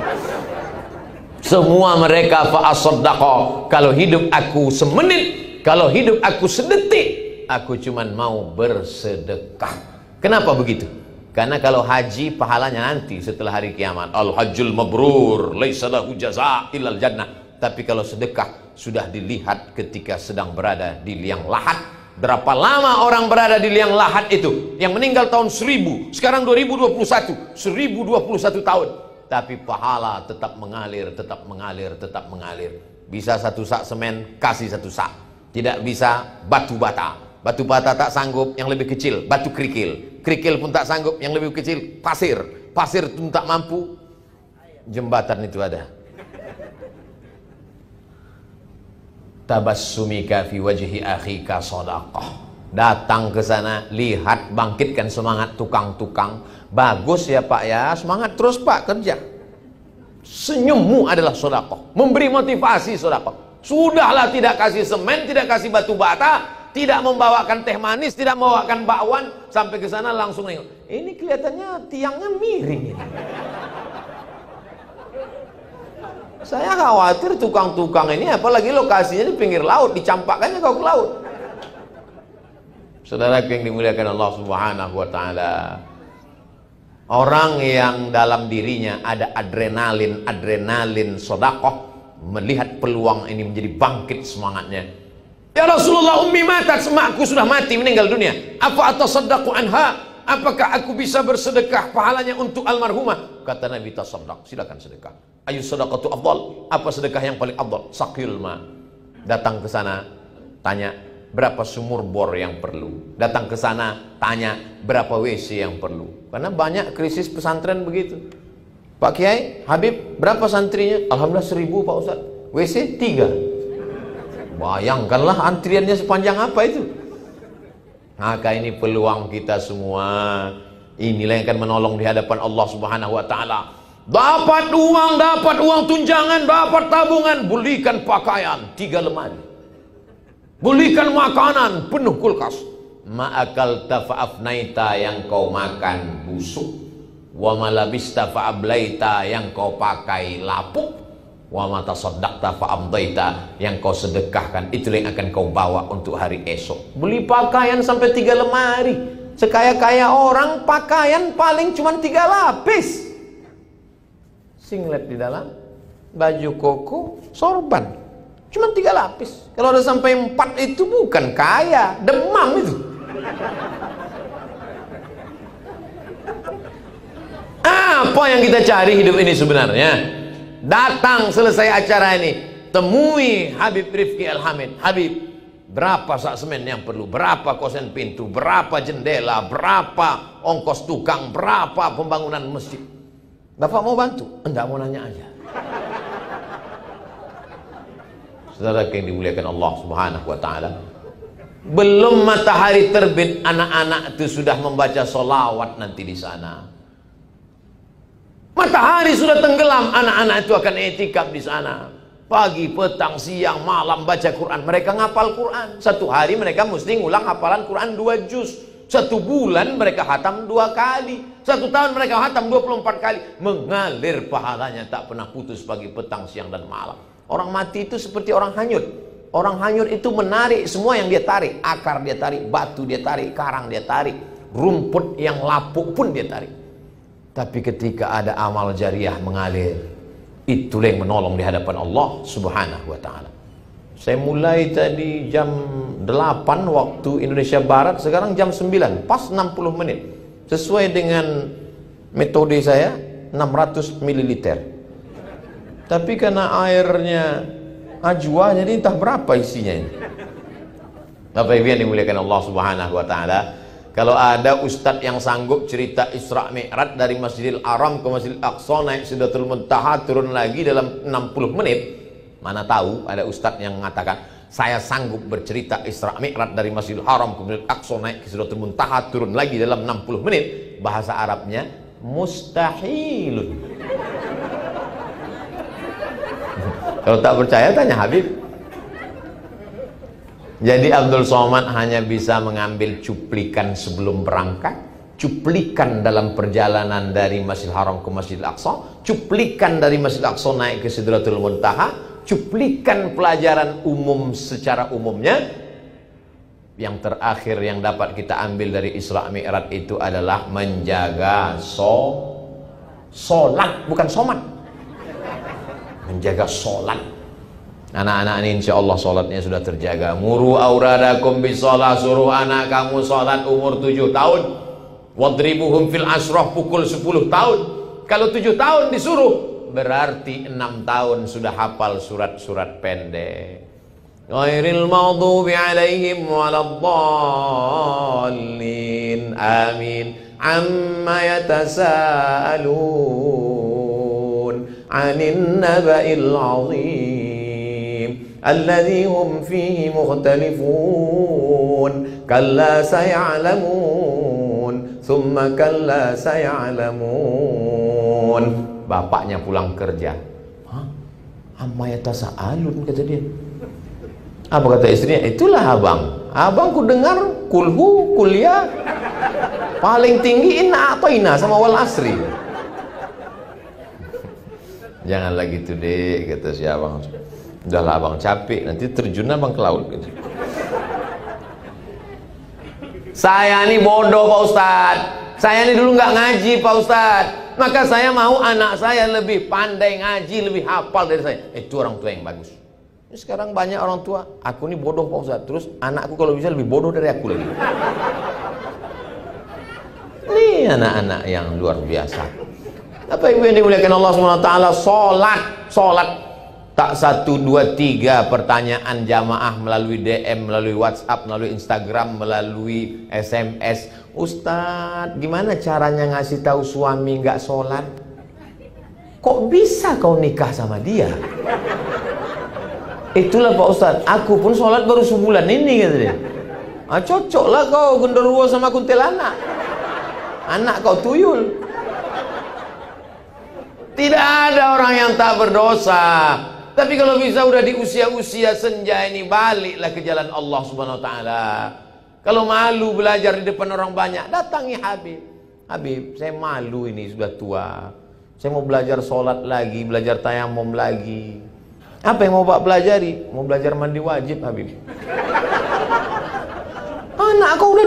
Semua mereka fa'as-saddaqa, kalau hidup aku semenit, kalau hidup aku sedetik, aku cuma mau bersedekah. Kenapa begitu? Karena kalau haji pahalanya nanti setelah hari kiamat. Al-hajjul mabrur laisa lahu jazaa' illal jannah. Tapi kalau sedekah sudah dilihat ketika sedang berada di liang lahat. Berapa lama orang berada di liang lahat itu? Yang meninggal tahun 1000, sekarang 2021, 1021 tahun. Tapi pahala tetap mengalir, tetap mengalir, tetap mengalir. Bisa satu sak semen, kasih satu sak. Tidak bisa batu bata. Batu bata tak sanggup, yang lebih kecil batu kerikil. Kerikil pun tak sanggup, yang lebih kecil pasir. Pasir pun tak mampu, jembatan itu ada. Tabassumika fi wajhi akhika shadaqah. Datang ke sana, lihat, bangkitkan semangat tukang-tukang. Bagus ya Pak ya, semangat terus Pak kerja. Senyummu adalah sedekah, memberi motivasi sedekah. Sudahlah, tidak kasih semen, tidak kasih batu bata, tidak membawakan teh manis, tidak membawakan bakwan, sampai ke sana langsung nengok. Ini kelihatannya tiangnya miring ini. Saya khawatir tukang-tukang ini, apalagi lokasinya di pinggir laut, dicampakkannya kau ke laut. Saudaraku yang dimuliakan Allah Subhanahu wa taala. Orang yang dalam dirinya ada adrenalin sedekah, melihat peluang ini menjadi bangkit semangatnya. Ya Rasulullah, ummi matat, emakku sudah mati, meninggal dunia. Apa atasaddaqu anha? Apakah aku bisa bersedekah pahalanya untuk almarhumah? Kata Nabi, tasaddaq, silakan sedekah. Ayu sedekatu afdal? Apa sedekah yang paling afdal? Saqil ma. Datang ke sana, tanya berapa sumur bor yang perlu. Datang ke sana, tanya berapa WC yang perlu. Karena banyak krisis pesantren begitu. Pak Kiai, Habib, berapa santrinya? Alhamdulillah 1000 Pak Ustaz. WC 3. Bayangkanlah antriannya sepanjang apa itu. Maka ini peluang kita semua. Inilah yang akan menolong di hadapan Allah Subhanahu wa taala. Dapat uang tunjangan, dapat tabungan, belikan pakaian 3 lemari. Belikan makanan penuh kulkas. Ma'akal tafa'afnaita, yang kau makan busuk. wa ma labista fa ablaita, yang kau pakai lapuk, wa ma tasaddaqta fa amdaita, yang kau sedekahkan itulah yang akan kau bawa untuk hari esok. Beli pakaian sampai 3 lemari. Sekaya-kaya orang pakaian paling cuma 3 lapis. Singlet di dalam, baju koko, sorban, cuma 3 lapis. Kalau ada sampai 4 itu bukan kaya, demam itu. Apa yang kita cari hidup ini sebenarnya? Datang selesai acara ini, temui Habib Rifki Al-Hamid. Habib, berapa sak semen yang perlu? Berapa kosen pintu? Berapa jendela? Berapa ongkos tukang? Berapa pembangunan masjid? Bapak mau bantu? Enggak, mau nanya aja. Saudara yang dimuliakan Allah Subhanahu wa ta'ala, belum matahari terbit anak-anak itu sudah membaca sholawat nanti di sana. Matahari sudah tenggelam, anak-anak itu akan etikaf di sana. Pagi, petang, siang, malam baca Quran. Mereka ngapal Quran. Satu hari mereka mesti ngulang hafalan Quran 2 juz. 1 bulan mereka hatam 2 kali. 1 tahun mereka hatam 24 kali. Mengalir pahalanya tak pernah putus pagi, petang, siang, dan malam. Orang mati itu seperti orang hanyut. Orang hanyut itu menarik semua yang dia tarik. Akar dia tarik, batu dia tarik, karang dia tarik, rumput yang lapuk pun dia tarik. Tapi ketika ada amal jariah mengalir, itulah yang menolong di hadapan Allah Subhanahu wa ta'ala. Saya mulai tadi jam 8 waktu Indonesia Barat, sekarang jam 9, pas 60 menit. Sesuai dengan metode saya, 600 ml. Tapi karena airnya ajwa, jadi entah berapa isinya ini. Bapak Ibu yang dimuliakan Allah Subhanahu wa ta'ala, kalau ada ustadz yang sanggup cerita Isra Mi'raj dari Masjidil Haram ke Masjidil Aqsa, naik Sidratul Muntaha, turun lagi dalam 60 menit, mana tahu ada ustadz yang mengatakan, saya sanggup bercerita Isra Mi'raj dari Masjidil Haram ke Masjidil Aqsa, naik ke Sidratul Muntaha, turun lagi dalam 60 menit. Bahasa Arabnya mustahilun. Kalau tak percaya tanya Habib. Jadi Abdul Somad hanya bisa mengambil cuplikan sebelum berangkat, cuplikan dalam perjalanan dari Masjidil Haram ke Masjidil Aqsa, cuplikan dari Masjidil Aqsa naik ke Sidratul Muntaha, cuplikan pelajaran umum secara umumnya. Yang terakhir yang dapat kita ambil dari Isra Mi'raj itu adalah menjaga solat, bukan somat. Menjaga solat. Anak-anak ini insya Allah sholatnya sudah terjaga. Muru auradakum bisolah, suruh anak kamu sholat umur 7 tahun. Wadribuhum fil asroh, pukul 10 tahun. Kalau 7 tahun disuruh, berarti 6 tahun sudah hafal surat-surat pendek. Ghairil maghdubi alaihim waladdallin. Amin. Amma yatasaalun 'anil naba'il 'azim alladzi hum fihi mukhtalifun. Kalla saya'lamun, thumma kalla saya'lamun. Bapaknya pulang kerja. Hah? Amma yatasaalun, kata dia. Apa kata istrinya? Itulah abang. Abang ku dengar kulhu, kuliah. Paling tinggi inna atoina sama wal asri. Jangan lagi gitu deh, kata si abang. Udahlah abang capek, nanti terjun abang ke laut gitu. Saya ini bodoh Pak Ustadz. Saya ini dulu nggak ngaji Pak Ustadz. Maka saya mau anak saya lebih pandai ngaji, lebih hafal dari saya. Itu orang tua yang bagus. Sekarang banyak orang tua, aku ini bodoh Pak Ustadz, terus anakku kalau bisa lebih bodoh dari aku lagi. Ini anak-anak yang luar biasa. Apa Ibu yang dimuliakan Allah SWT, sholat tak 1, 2, 3 pertanyaan jamaah melalui DM, melalui WhatsApp, melalui Instagram, melalui SMS. Ustadz, gimana caranya ngasih tahu suami nggak sholat? Kok bisa kau nikah sama dia? Itulah Pak Ustadz, aku pun sholat baru sebulan ini, kata dia. Cocoklah kau genderuwo sama kuntilanak. Anak kau tuyul. Tidak ada orang yang tak berdosa. Tapi kalau bisa udah di usia-usia senja ini, baliklah ke jalan Allah Subhanahu wa ta'ala. Kalau malu belajar di depan orang banyak, datangi Habib. Habib, saya malu ini sudah tua. Saya mau belajar sholat lagi, belajar tayamum lagi. Apa yang mau Pak pelajari? Mau belajar mandi wajib, Habib. Anak kau udah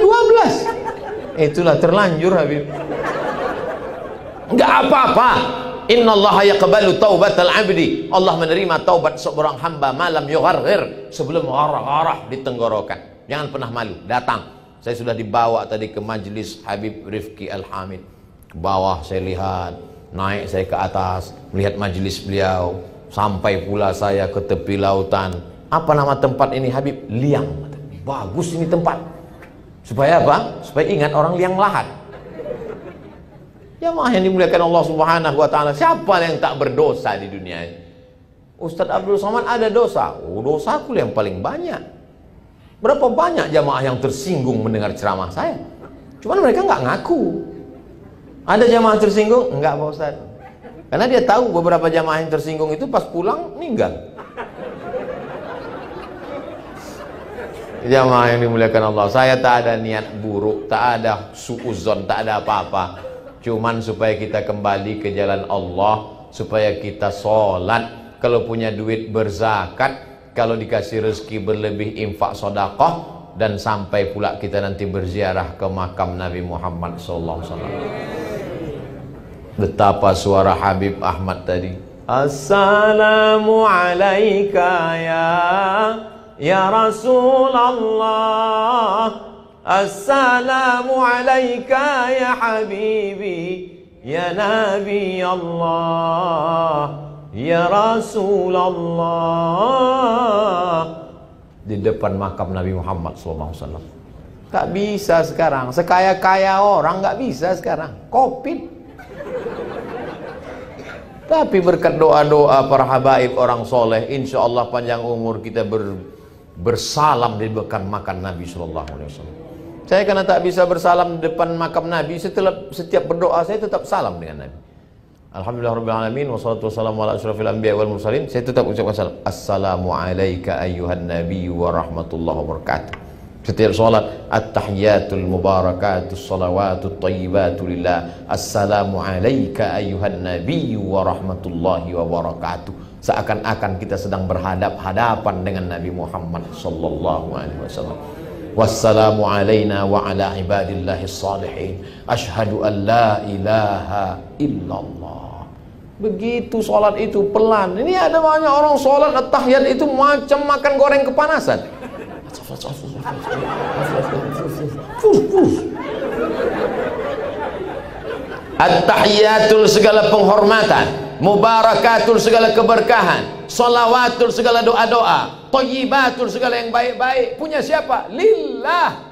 12. Itulah terlanjur, Habib. Enggak apa-apa. Innallaha yaqbalu taubatal abdi. Allah menerima taubat seorang hamba malam yugharghir, sebelum gharah-gharah di tenggorokan. Jangan pernah malu, datang. Saya sudah dibawa tadi ke majelis Habib Rifki Al-Hamid. Ke bawah saya lihat, naik saya ke atas, melihat majelis beliau. Sampai pula saya ke tepi lautan. Apa nama tempat ini, Habib? Liang. Bagus ini tempat. Supaya apa? Supaya ingat orang liang lahat. Jamaah yang dimuliakan Allah Subhanahu wa taala, siapa yang tak berdosa di dunia ini? Ustadz Abdul Somad ada dosa. Oh, dosaku yang paling banyak. Berapa banyak jamaah yang tersinggung mendengar ceramah saya? Cuman mereka nggak ngaku. Ada jamaah tersinggung? Enggak, Pak Ustadz. Karena dia tahu beberapa jamaah yang tersinggung itu pas pulang meninggal. Jamaah yang dimuliakan Allah, saya tak ada niat buruk, tak ada suuzon, tak ada apa-apa. Cuman supaya kita kembali ke jalan Allah, supaya kita sholat, kalau punya duit berzakat, kalau dikasih rezeki berlebih infak sedekah, dan sampai pula kita nanti berziarah ke makam Nabi Muhammad SAW. Betapa suara Habib Ahmad tadi. Assalamu alayka ya Rasulullah. Assalamu alayka ya Habibi, ya Nabi Allah, ya Rasulullah. Di depan makam Nabi Muhammad SAW. Tak bisa sekarang. Sekaya-kaya orang gak bisa sekarang. Covid. Tapi berkat doa-doa para habaib orang soleh, insya Allah panjang umur kita bersalam di depan makam Nabi SAW. Saya karena tak bisa bersalam di depan makam Nabi, setiap berdoa saya tetap salam dengan Nabi. Alhamdulillahirabbil alamin, wassalatu wassalamu ala asyrofil anbiya wal mursalin. Saya tetap ucapkan salam. Assalamu alayka ayyuhan nabiy wa rahmatullahi wabarakatuh. Setiap salat, at-tahiyatul mubarakatus salawatut thayyibatu lillah. Assalamu alayka ayyuhan nabiy wa rahmatullahi wabarakatuh. Seakan-akan kita sedang berhadap-hadapan dengan Nabi Muhammad sallallahu alaihi wasallam. Wassalamu alayna wa ala ibadillahis salihin. Ashhadu an la ilaha illallah. Begitu sholat itu pelan. Ini ada banyak orang sholat at-tahiyat itu macam makan goreng kepanasan. At-tahiyatul segala penghormatan, mubarakatul segala keberkahan, shalawatul segala doa-doa, thayyibatul segala yang baik-baik. Punya siapa? Lillah.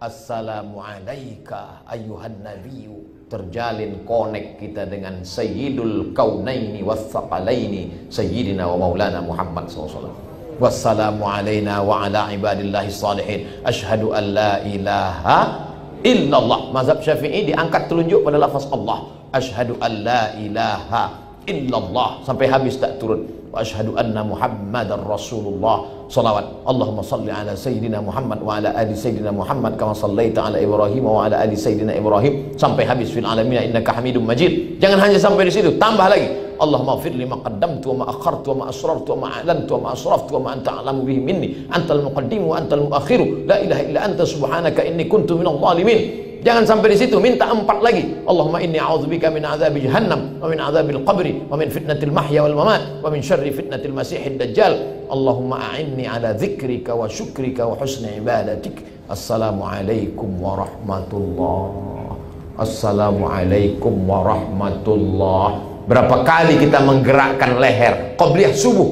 Assalamu alayka ayyuhan nabiyyu. Terjalin konek kita dengan sayyidul kaunaini wathaqalaini, sayyidina wa maulana Muhammad SAW. Wassalamu alayna wa ala ibadillahi salihin. Ashhadu an la ilaha illallah. Mazhab Syafi'i diangkat telunjuk pada lafaz Allah. Ashhadu an la ilaha illallah sampai habis tak turun. Wa ashhadu anna Muhammadar Rasulullah. Salawat. Allahumma salli ala sayyidina Muhammad wa ala ali sayyidina Muhammad kama sallaita ala Ibrahim wa ala ali sayyidina Ibrahim sampai habis fil alamin innaka Hamidum Majid. Jangan hanya sampai di situ, tambah lagi. Allahumma ighfir li ma qaddamtu wa ma akhartu wa ma asrartu wa ma a'lantu wa ma asraftu wa ma anta a'lamu bihi minni. Antal muqaddim wa antal muakhiru. La ilaha illa anta subhanaka inni kuntu minadh dhalimin. Jangan sampai di situ, minta 4 lagi. Allahumma inni a'udzubika min adzabi jahannam wa min adzabil qabri wa min fitnatil mahya wal mamat wa min syarri fitnatil masiihid dajjal. Allahumma a'inni ala dzikrika wa syukrika wa husni ibadatik. Assalamualaikum warahmatullahi. Assalamualaikum warahmatullahi. Berapa kali kita menggerakkan leher qabliyah subuh?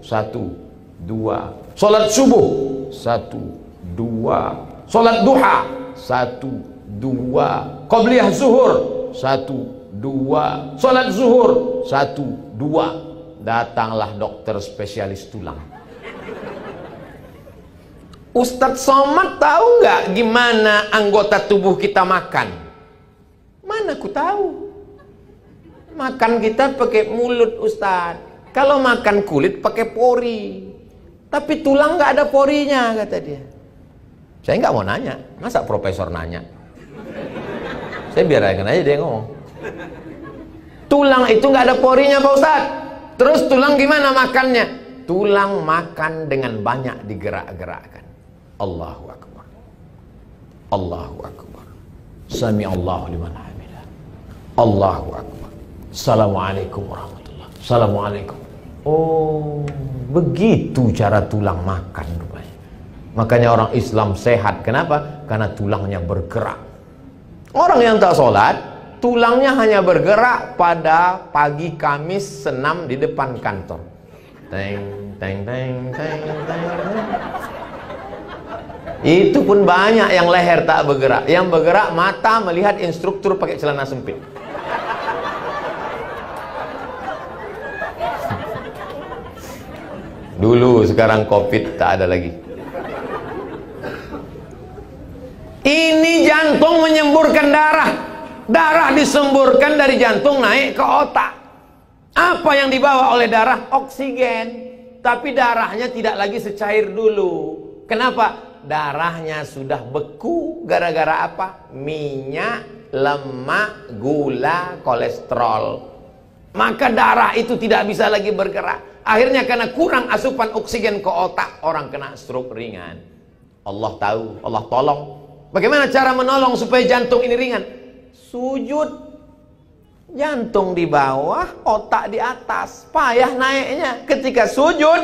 1, 2. Salat subuh 1, 2. Salat duha 1, 2. Qabliyah zuhur 1, 2. Salat zuhur 1, 2. Datanglah dokter spesialis tulang. Ustadz Somad tahu nggak gimana anggota tubuh kita makan? Mana ku tahu. Makan kita pakai mulut, Ustadz. Kalau makan kulit pakai pori. Tapi tulang nggak ada porinya, kata dia. Saya nggak mau nanya. Masa profesor nanya? Saya biarkan aja dia ngomong. Tulang itu nggak ada porinya Pak Ustadz. Terus tulang gimana makannya? Tulang makan dengan banyak digerak-gerakkan. Allahu Akbar. Allahu Akbar. Sami Allahu liman hamidah. Allahu Akbar. Assalamualaikum warahmatullahi wabarakatuh. Assalamualaikum. Oh, begitu cara tulang makan rupanya. Makanya orang Islam sehat. Kenapa? Karena tulangnya bergerak. Orang yang tak sholat, tulangnya hanya bergerak pada pagi Kamis senam di depan kantor. Teng, teng, teng, teng, teng. Itu pun banyak yang leher tak bergerak. Yang bergerak mata melihat instruktur pakai celana sempit. Dulu, sekarang COVID tak ada lagi. Ini jantung menyemburkan darah. Darah disemburkan dari jantung naik ke otak. Apa yang dibawa oleh darah? Oksigen. Tapi darahnya tidak lagi secair dulu. Kenapa? Darahnya sudah beku gara-gara apa? Minyak, lemak, gula, kolesterol. Maka darah itu tidak bisa lagi bergerak. Akhirnya karena kurang asupan oksigen ke otak, orang kena stroke ringan. Allah tahu, Allah tolong. Bagaimana cara menolong supaya jantung ini ringan? Sujud. Jantung di bawah, otak di atas. Payah naiknya. Ketika sujud,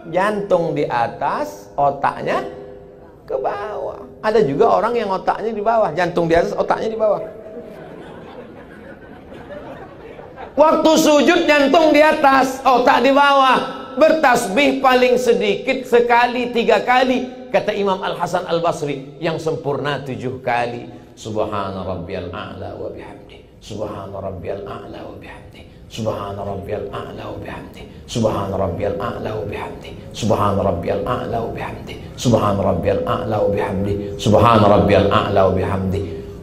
jantung di atas, otaknya ke bawah. Ada juga orang yang otaknya di bawah, jantung di atas, otaknya di bawah. Waktu sujud jantung di atas, otak di bawah. Bertasbih paling sedikit sekali, 3 kali. Kata Imam Al-Hasan Al-Basri, yang sempurna 7 kali. Subhana rabbiyal a'la wa bihamdi. Subhana rabbiyal a'la wa bihamdi. Subhana rabbiyal a'la wa bihamdi. Subhana rabbiyal a'la wa bihamdi. Subhana rabbiyal a'la wa bihamdi. Subhana rabbiyal a'la wa bihamdi. Subhana rabbiyal a'la wa bihamdi.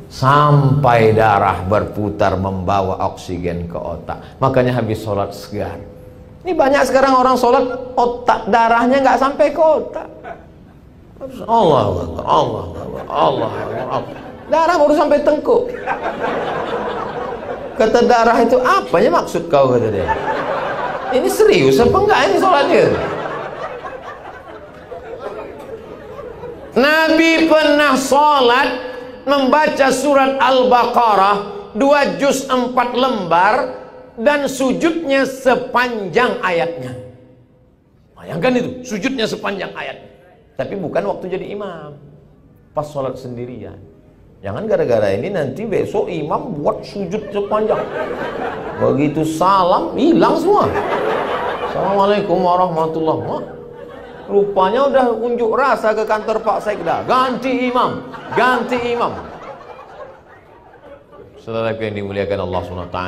Sampai darah berputar membawa oksigen ke otak. Makanya habis sholat segar. Ini banyak sekarang orang sholat, otak darahnya nggak sampai ke otak. Allah Akbar, Allah Akbar, Allah Akbar. Darah baru sampai tengkuk. Kata darah itu apanya maksud kau, kata dia. Ini serius apa enggak ini sholatnya? Nabi pernah sholat membaca surat Al-Baqarah 2 juz 4 lembar dan sujudnya sepanjang ayatnya. Bayangkan itu, sujudnya sepanjang ayatnya. Tapi bukan waktu jadi imam, pas sholat sendirian. Jangan gara-gara ini nanti besok imam buat sujud sepanjang. Begitu salam hilang semua. Assalamualaikum warahmatullahi wabarakatuh. Rupanya udah unjuk rasa ke kantor Pak Sekda. Ganti imam, ganti imam. Saudara yang dimuliakan Allah SWT.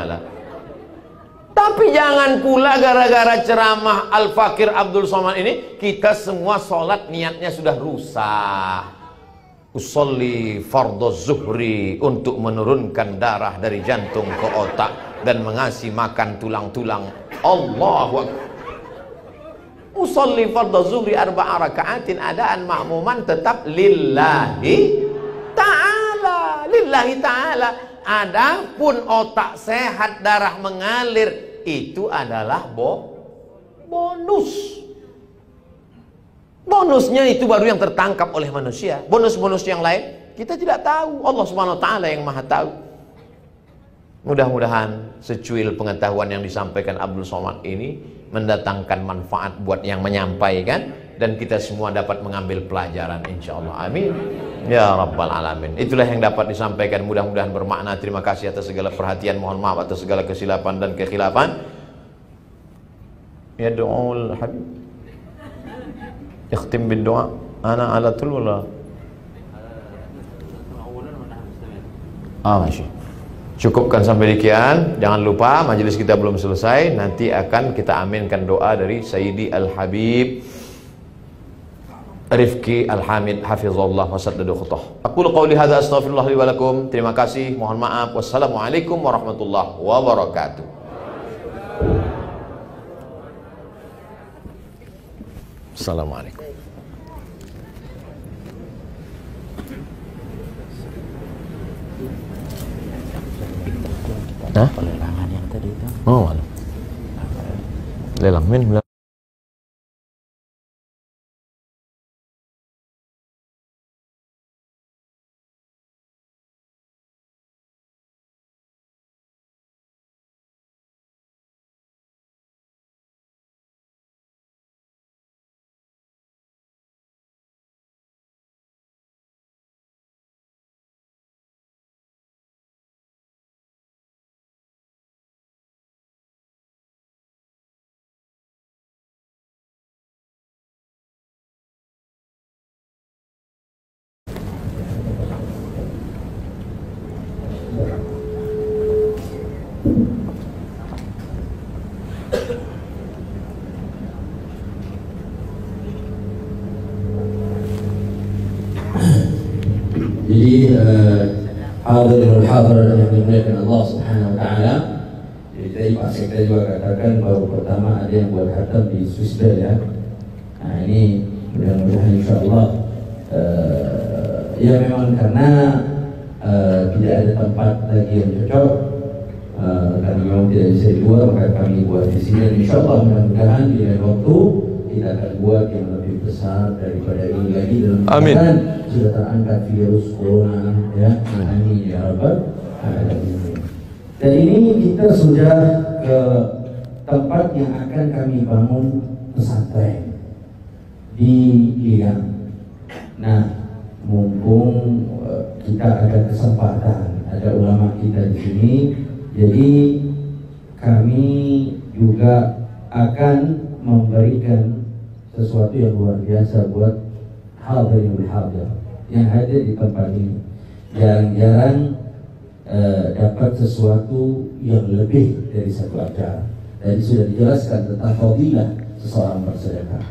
Tapi jangan pula gara-gara ceramah Al-Fakir Abdul Somad ini kita semua sholat niatnya sudah rusak. Usolli fardhu zuhri untuk menurunkan darah dari jantung ke otak dan mengasih makan tulang-tulang. Allahu Akbar. Usolli fardhu zuhri 4 raka'atin adaan ma'muman tetap lillahi ta'ala. Lillahi ta'ala. Adapun otak sehat, darah mengalir, itu adalah bonus. Bonusnya itu baru yang tertangkap oleh manusia. Bonus-bonus yang lain kita tidak tahu. Allah Subhanahu wa taala yang Maha tahu. Mudah-mudahan secuil pengetahuan yang disampaikan Abdul Somad ini mendatangkan manfaat buat yang menyampaikan dan kita semua dapat mengambil pelajaran insyaallah. Amin ya rabbal alamin. Itulah yang dapat disampaikan, mudah-mudahan bermakna. Terima kasih atas segala perhatian, mohon maaf atas segala kesilapan dan kekhilafan. Ya doaul habib ikhtim bid doa ana ala tul wala masih. Cukupkan sampai demikian. Jangan lupa majelis kita belum selesai. Nanti akan kita aminkan doa dari Sayyidi Al-Habib Rifki Al-Hamid hafizallah wa saddada khutah. Aku qouli hadza astaghfirullah li wa lakum. Terima kasih, mohon maaf. Wassalamualaikum warahmatullahi wabarakatuh. Assalamualaikum. Hah? Pelelangan yang tadi itu. Oh, mana? Lelang min. Jadi hadirul hadirat yang dimuliakan Allah Subhanahu wa taala. Jadi tadi Pak Sekda juga katakan baru pertama ada yang buat khatam di Swiss ya. Nah ini mudah-mudahan insyaallah ya memang karena tidak ada tempat lagi yang cocok karena memang tidak bisa dibuat, maka kami buat di sini dan insyaallah mudah-mudahan di lain waktu kita akan buat yang lebih besar daripada ini lagi dalam keadaan sudah terangkat virus corona ya. Amin ya rabbal alamin. Dan ini kita sudah ke tempat yang akan kami bangun pesantren di Liang. Nah, mumpung kita ada kesempatan, ada ulama kita di sini, jadi kami juga akan memberikan sesuatu yang luar biasa buat hadirul hadir yang hadir di tempat ini. Jarang-jarang dapat sesuatu yang lebih dari satu acara. Tadi sudah dijelaskan tentang fadilah seseorang bersedekah.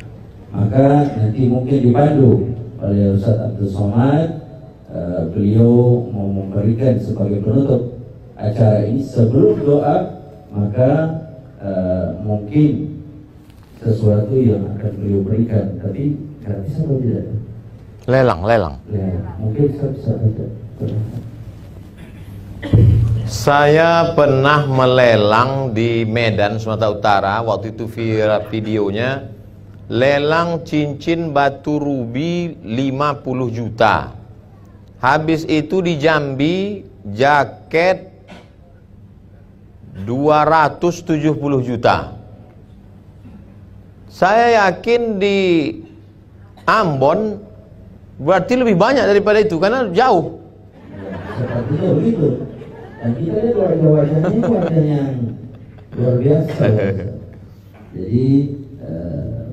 Maka nanti mungkin dipandu oleh Ustaz Abdul Somad, beliau mau memberikan sebagai penutup acara ini. Sebelum doa, maka mungkin sesuatu yang akan beliau berikan, tapi gratis atau tidak? Lelang. Mungkin saya bisa baca. Saya pernah melelang di Medan, Sumatera Utara. Waktu itu viral videonya. Lelang cincin batu rubi 50 juta. Habis itu di Jambi jaket 270 juta. Saya yakin di Ambon berarti lebih banyak daripada itu karena jauh. Sepertinya begitu. Dan kita lihat warga-warganya itu warga yang luar biasa. Jadi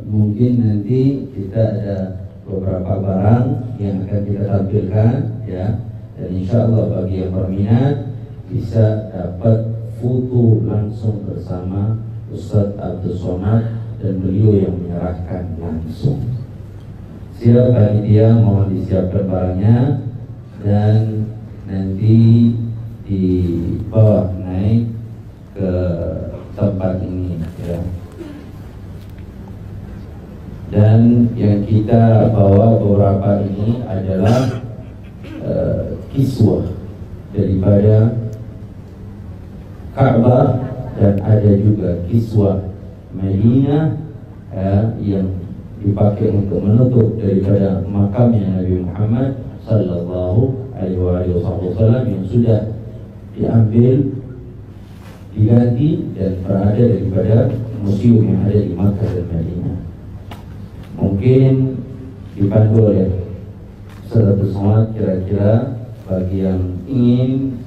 mungkin nanti kita ada beberapa barang yang akan kita tampilkan ya. Dan insya Allah bagi yang berminat bisa dapat foto langsung bersama Ustaz Abdul Somad dan beliau yang menyerahkan langsung. Siap panitia mohon disiapkan barangnya dan nanti dibawa naik ke tempat ini ya. Dan yang kita bawa beberapa ini adalah kiswah daripada Ka'bah dan ada juga kiswah Madinah yang dipakai untuk menutup daripada makamnya Nabi Muhammad sallallahu alaihi wasallam yang sudah diambil, diganti dan berada daripada museum yang ada di Makkah dan Madinah. Mungkin dipandu oleh Ustaz Somad kira-kira bagi yang ingin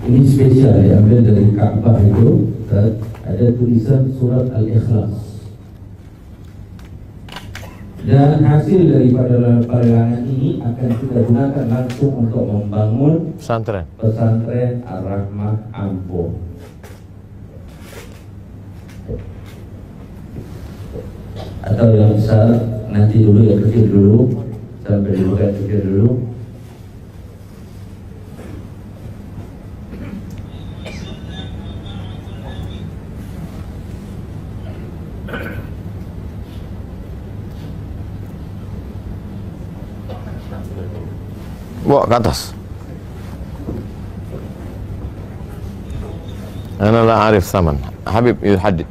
ini spesial diambil dari Ka'bah itu, ada tulisan surat Al-Ikhlas. Dan hasil daripada pelelangan ini akan kita gunakan langsung untuk membangun pesantren Ar-Rahmah Ambon. Atau yang besar nanti dulu, yang kecil dulu, sampai dibuka kecil dulu. Bawa ke atas. Ana la arif saman. Habib yuhaddid.